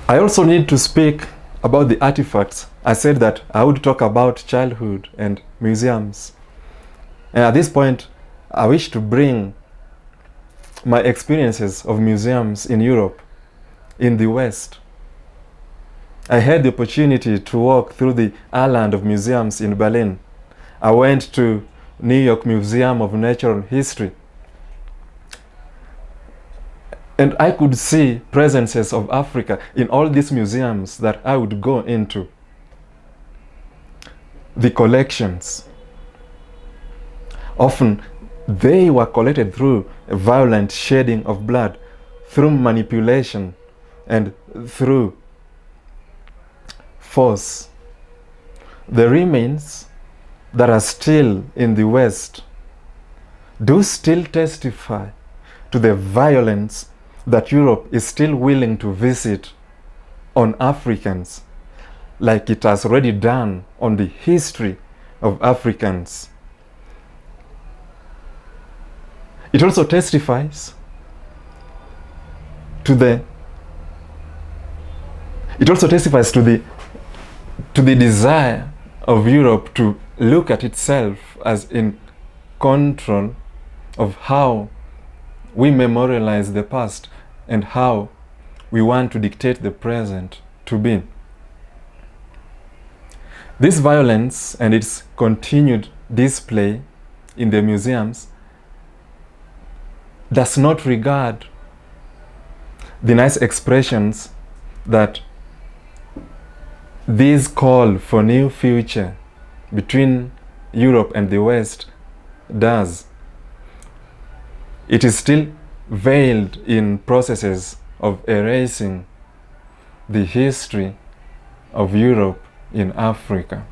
I also need to speak about the artifacts. I said that I would talk about childhood and museums. And at this point, I wish to bring my experiences of museums in Europe, in the West. I had the opportunity to walk through the island of museums in Berlin. I went to New York Museum of Natural History. And I could see presences of Africa in all these museums that I would go into. The collections. Often they were collected through a violent shedding of blood, through manipulation, and through force. The remains that are still in the West do still testify to the violence that Europe is still willing to visit on Africans, like it has already done on the history of Africans. It also testifies to the desire of Europe to look at itself as in control of how we memorialize the past and how we want to dictate the present to be. This violence and its continued display in the museums does not regard the nice expressions that this call for new future between Europe and the West does. It is still veiled in processes of erasing the history of Europe in Africa.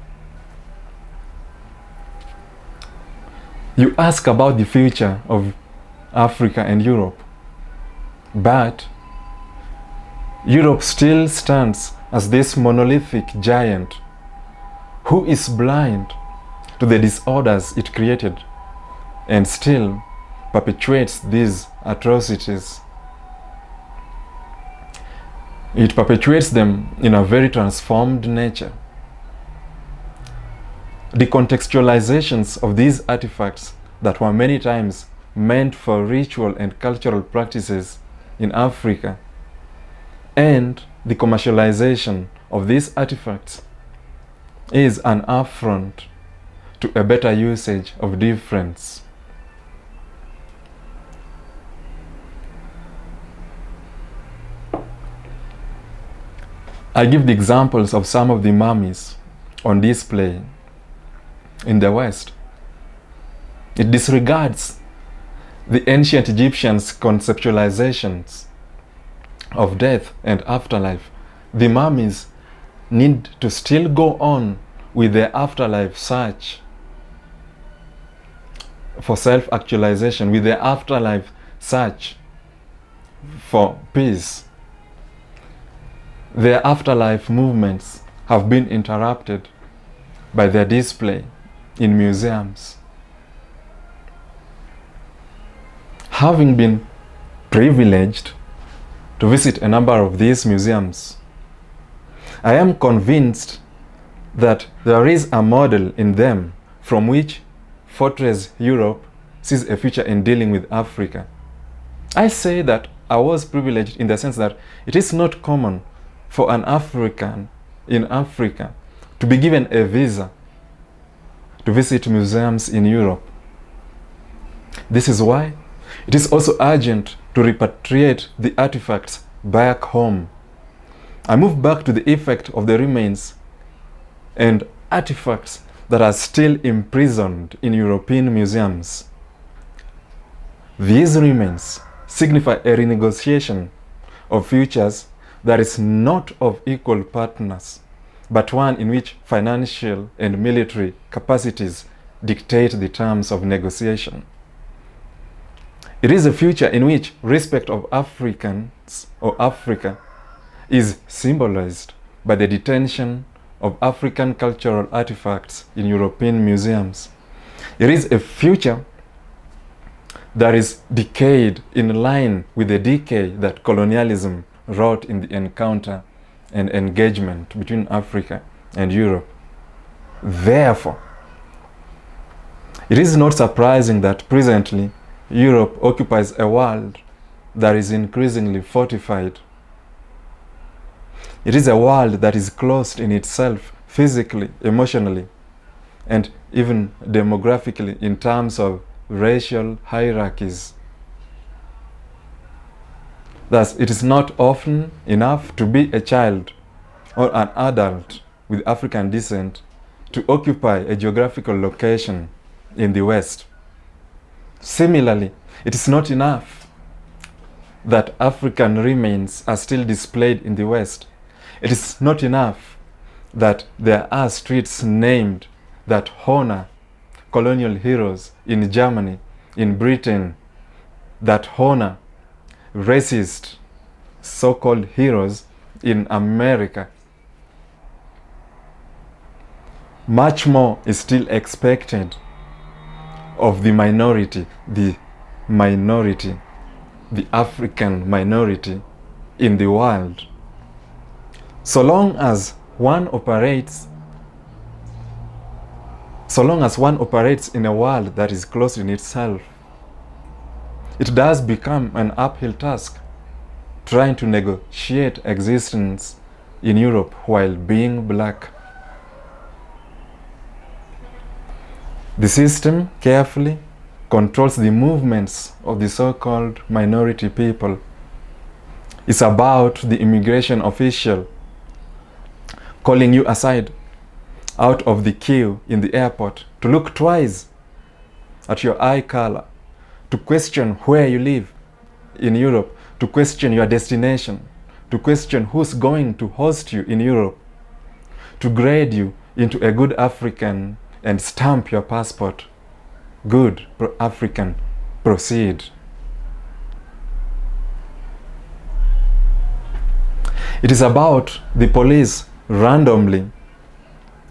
You ask about the future of Africa and Europe, but Europe still stands as this monolithic giant who is blind to the disorders it created and still perpetuates these atrocities. It perpetuates them in a very transformed nature. The contextualizations of these artifacts that were many times meant for ritual and cultural practices in Africa, and the commercialization of these artifacts is an affront to a better usage of difference. I give the examples of some of the mummies on display in the West. It disregards the ancient Egyptians' conceptualizations of death and afterlife. The mummies need to still go on with their afterlife search for self-actualization, with their afterlife search for peace. Their afterlife movements have been interrupted by their display in museums. Having been privileged to visit a number of these museums, I am convinced that there is a model in them from which Fortress Europe sees a future in dealing with Africa. I say that I was privileged in the sense that it is not common for an African in Africa to be given a visa to visit museums in Europe. This is why it is also urgent to repatriate the artifacts back home. I move back to the effect of the remains and artifacts that are still imprisoned in European museums. These remains signify a renegotiation of futures that is not of equal partners, but one in which financial and military capacities dictate the terms of negotiation. It is a future in which respect of Africans or Africa is symbolized by the detention of African cultural artifacts in European museums. It is a future that is decayed in line with the decay that colonialism wrought in the encounter and engagement between Africa and Europe. Therefore, it is not surprising that presently Europe occupies a world that is increasingly fortified. It is a world that is closed in itself physically, emotionally, and even demographically in terms of racial hierarchies. Thus, it is not often enough to be a child or an adult with African descent to occupy a geographical location in the West. Similarly, it is not enough that African remains are still displayed in the West. It is not enough that there are streets named that honor colonial heroes in Germany, in Britain, that honor racist so-called heroes in America. Much more is still expected of the minority, the African minority in the world. So long as one operates in a world that is closed in itself, it does become an uphill task trying to negotiate existence in Europe while being black. The system carefully controls the movements of the so-called minority people. It's about the immigration official calling you aside out of the queue in the airport to look twice at your eye color, to question where you live in Europe, to question your destination, to question who's going to host you in Europe, to grade you into a good African and stamp your passport. Good African, proceed. It is about the police randomly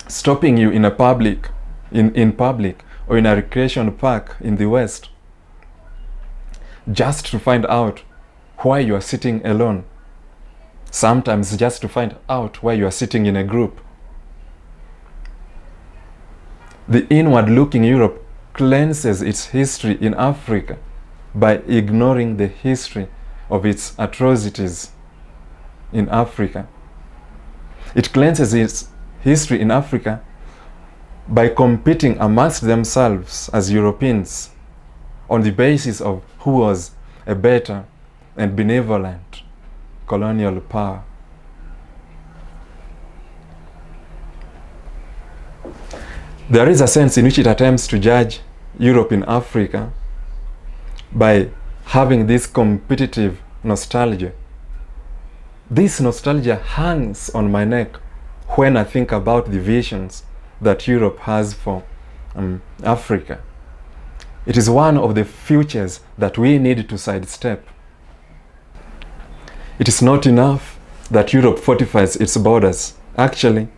stopping you in public or in a recreation park in the West just to find out why you are sitting alone. Sometimes just to find out why you are sitting in a group. The inward-looking Europe cleanses its history in Africa by ignoring the history of its atrocities in Africa. It cleanses its history in Africa by competing amongst themselves as Europeans on the basis of who was a better and benevolent colonial power. There is a sense in which it attempts to judge Europe in Africa by having this competitive nostalgia. This nostalgia hangs on my neck when I think about the visions that Europe has for Africa. It is one of the futures that we need to sidestep. It is not enough that Europe fortifies its borders. Actually,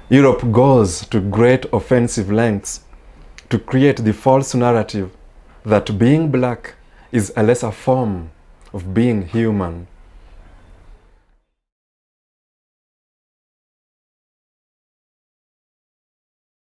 Europe goes to great offensive lengths to create the false narrative that being black is a lesser form of being human.